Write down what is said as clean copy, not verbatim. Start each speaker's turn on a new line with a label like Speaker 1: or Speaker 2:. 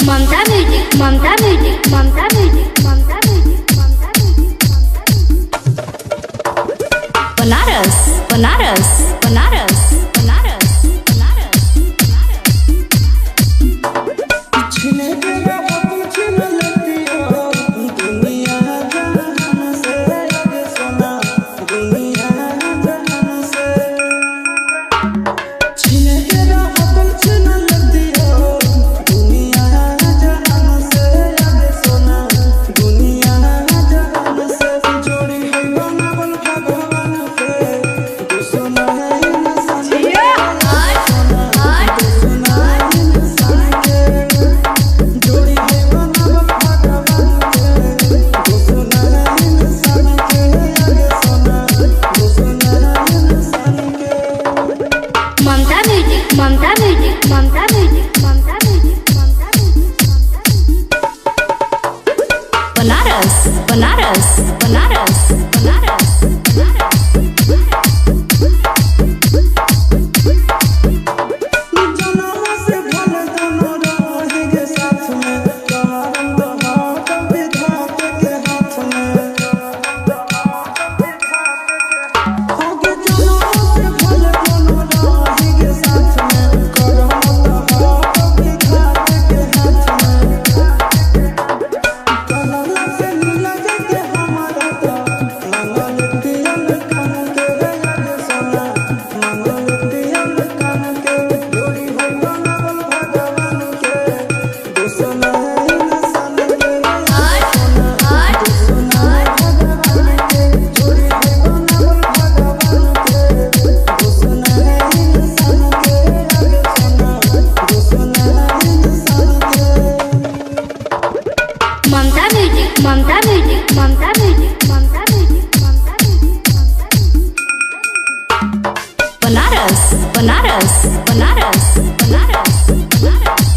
Speaker 1: Mamta music, Mamta music, Mamta music, Mamta music, Mamta music. Banaras Banaras Banaras Banaras Banaras Mamta music, Mamta music, Mamta music, Mamta music, Mamta music. Banaras Banaras Banaras Banaras Banaras. Mamta music, Mamta music, Mamta music, Mamta music, Mamta music. Banaras Banaras Banaras Banaras Banaras.